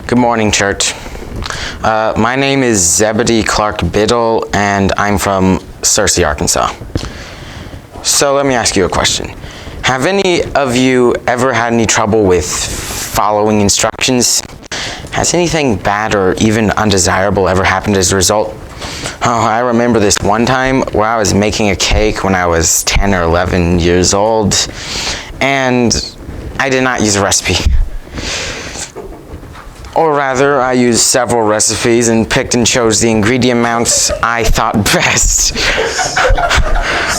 Good morning, church. My name is ZebB22, and I'm from Searcy, Arkansas. So let me ask you a question. Have any of you ever had any trouble with following instructions? Has anything bad or even undesirable ever happened as a result? Oh, I remember this one time where I was making a cake when I was 10 or 11 years old, and I did not use a recipe. Or rather, I used several recipes and picked and chose the ingredient amounts I thought best.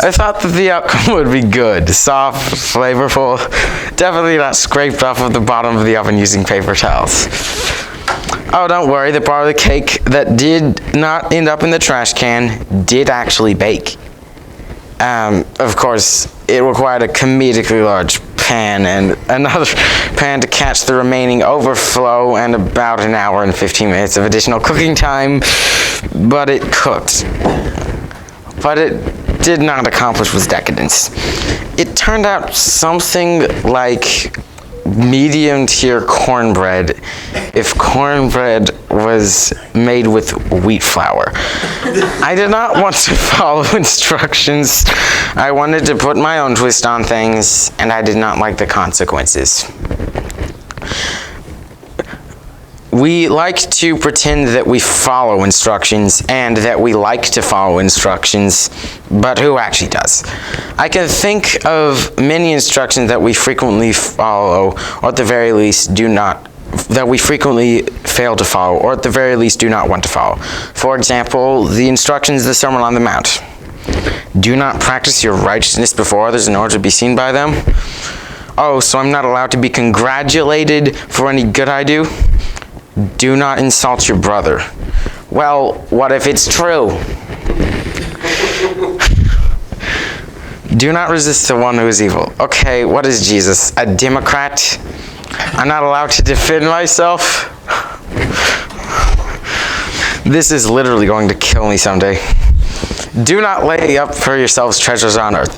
I thought that the outcome would be good, soft, flavorful, definitely not scraped off of the bottom of the oven using paper towels. Oh, don't worry, the part of the cake that did not end up in the trash can did actually bake. Of course, it required a comedically large pan and another pan to catch the remaining overflow and about an hour and 15 minutes of additional cooking time, but it cooked. But it did not accomplish with decadence. It turned out something like medium tier cornbread if cornbread was made with wheat flour. I did not want to follow instructions. I wanted to put my own twist on things, and I did not like the consequences. We like to pretend that we follow instructions and that we like to follow instructions, but who actually does? I can think of many instructions that we frequently follow, or at the very least that we frequently fail to follow, or at the very least do not want to follow. For example, the instructions of the Sermon on the Mount. Do not practice your righteousness before others in order to be seen by them. Oh, so I'm not allowed to be congratulated for any good I do? Do not insult your brother. Well, what if it's true? Do not resist the one who is evil. Okay, what is Jesus? A Democrat? I'm not allowed to defend myself? This is literally going to kill me someday. Do not lay up for yourselves treasures on earth.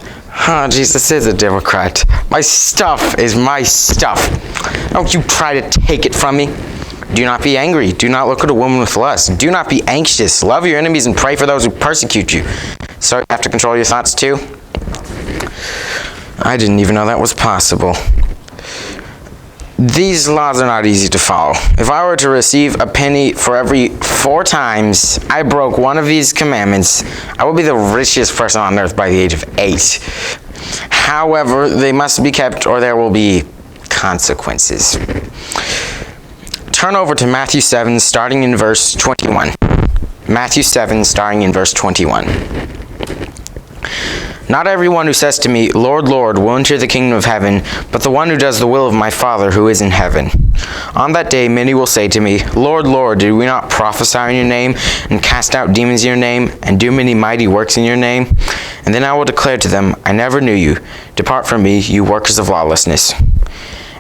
Jesus is a Democrat. My stuff is my stuff. Don't you try to take it from me. Do not be angry. Do not look at a woman with lust. Do not be anxious. Love your enemies and pray for those who persecute you. So you have to control your thoughts too? I didn't even know that was possible. These laws are not easy to follow. If I were to receive a penny for every 4 times I broke one of these commandments, I would be the richest person on earth by the age of 8. However, they must be kept or there will be consequences. Turn over to Matthew 7, starting in verse 21. Matthew 7, starting in verse 21. Not everyone who says to me, Lord, Lord, will enter the kingdom of heaven, but the one who does the will of my Father who is in heaven. On that day many will say to me, Lord, Lord, did we not prophesy in your name, and cast out demons in your name, and do many mighty works in your name? And then I will declare to them, I never knew you. Depart from me, you workers of lawlessness.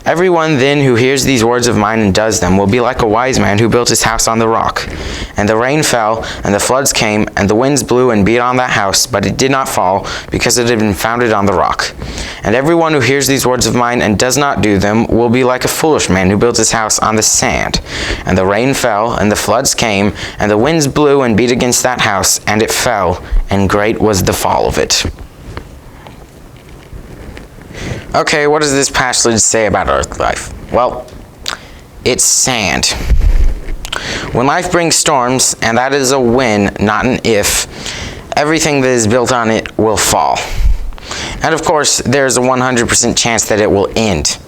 Everyone then who hears these words of mine and does them will be like a wise man who built his house on the rock. And the rain fell, and the floods came, and the winds blew and beat on that house, but it did not fall, because it had been founded on the rock. And everyone who hears these words of mine and does not do them will be like a foolish man who built his house on the sand. And the rain fell, and the floods came, and the winds blew and beat against that house, and it fell, and great was the fall of it. Okay, what does this passage say about earth life? Well, it's sand. When life brings storms, and that is a when, not an if, everything that is built on it will fall. And of course, there's a 100% chance that it will end.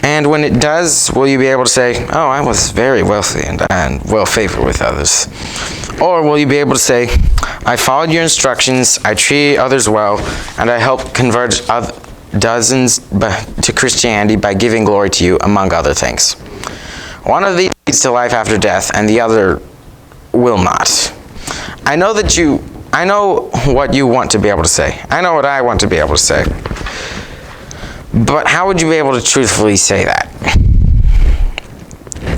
And when it does, will you be able to say, oh, I was very wealthy and well favored with others? Or will you be able to say, I followed your instructions, I treated others well, and I helped convert dozens to Christianity by giving glory to you, among other things. One of these leads to life after death, and the other will not. I know what you want to be able to say. I know what I want to be able to say. But how would you be able to truthfully say that?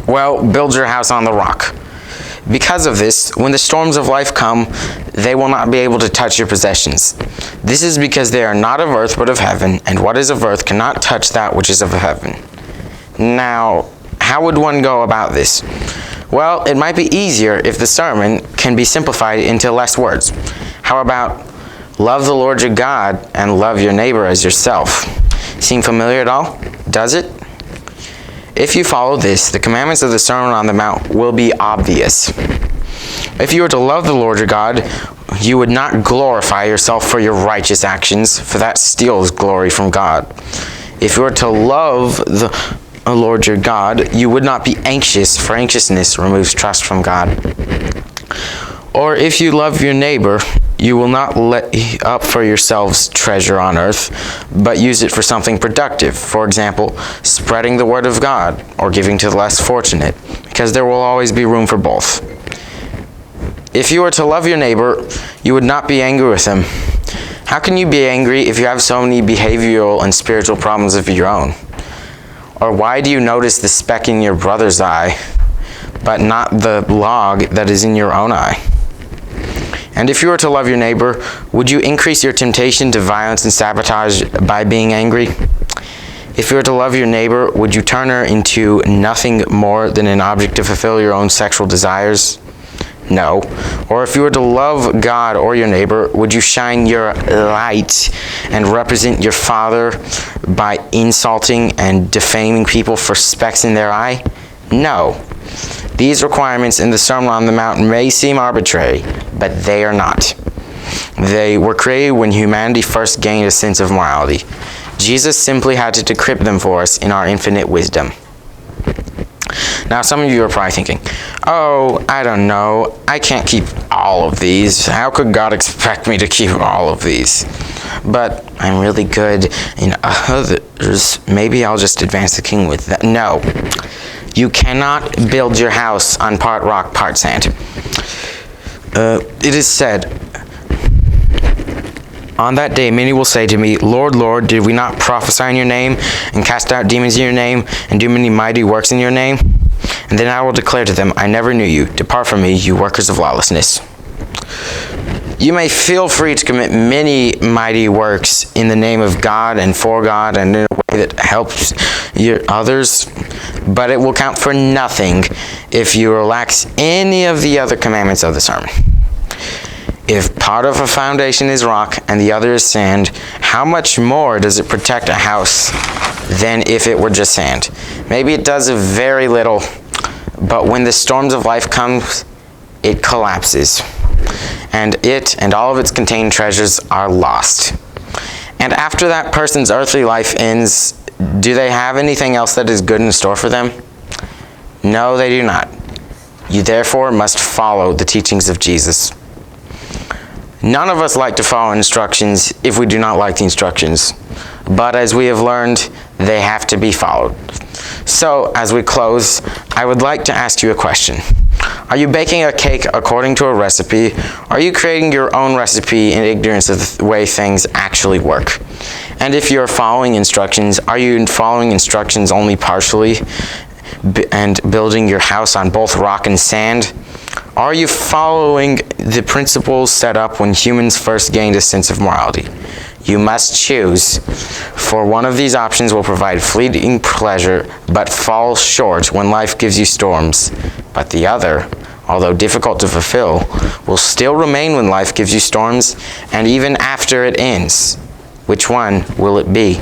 Well, build your house on the rock. Because of this, when the storms of life come, they will not be able to touch your possessions. This is because they are not of earth but of heaven, and what is of earth cannot touch that which is of heaven. Now, how would one go about this? Well, it might be easier if the sermon can be simplified into less words. How about love the Lord your God and love your neighbor as yourself? Seem familiar at all? Does it? If you follow this, the commandments of the Sermon on the Mount will be obvious. If you were to love the Lord your God, you would not glorify yourself for your righteous actions, for that steals glory from God. If you were to love the Lord your God, you would not be anxious, for anxiousness removes trust from God. Or if you love your neighbor, you will not lay up for yourselves treasure on earth, but use it for something productive. For example, spreading the word of God or giving to the less fortunate, because there will always be room for both. If you were to love your neighbor, you would not be angry with him. How can you be angry if you have so many behavioral and spiritual problems of your own? Or why do you notice the speck in your brother's eye, but not the log that is in your own eye? And if you were to love your neighbor, would you increase your temptation to violence and sabotage by being angry? If you were to love your neighbor, would you turn her into nothing more than an object to fulfill your own sexual desires? No. Or if you were to love God or your neighbor, would you shine your light and represent your Father by insulting and defaming people for specks in their eye? No. These requirements in the Sermon on the Mount may seem arbitrary, but they are not. They were created when humanity first gained a sense of morality. Jesus simply had to decrypt them for us in our infinite wisdom. Now, some of you are probably thinking, oh, I don't know, I can't keep all of these. How could God expect me to keep all of these? But I'm really good in others. Maybe I'll just advance the king with that. No. You cannot build your house on part rock, part sand. It is said, on that day many will say to me, Lord, Lord, did we not prophesy in your name, and cast out demons in your name, and do many mighty works in your name? And then I will declare to them, I never knew you. Depart from me, you workers of lawlessness. You may feel free to commit many mighty works in the name of God and for God and in a way that helps your others, but it will count for nothing if you relax any of the other commandments of the sermon. If part of a foundation is rock and the other is sand, how much more does it protect a house than if it were just sand? Maybe it does very little, but when the storms of life come, it collapses. And it and all of its contained treasures are lost. And after that person's earthly life ends, do they have anything else that is good in store for them? No, they do not. You therefore must follow the teachings of Jesus. None of us like to follow instructions if we do not like the instructions. But as we have learned, they have to be followed. So, as we close, I would like to ask you a question. Are you baking a cake according to a recipe? Or are you creating your own recipe in ignorance of the way things actually work? And if you're following instructions, are you following instructions only partially and building your house on both rock and sand? Are you following the principles set up when humans first gained a sense of morality? You must choose, for one of these options will provide fleeting pleasure, but fall short when life gives you storms. But the other, although difficult to fulfill, will still remain when life gives you storms, and even after it ends. Which one will it be?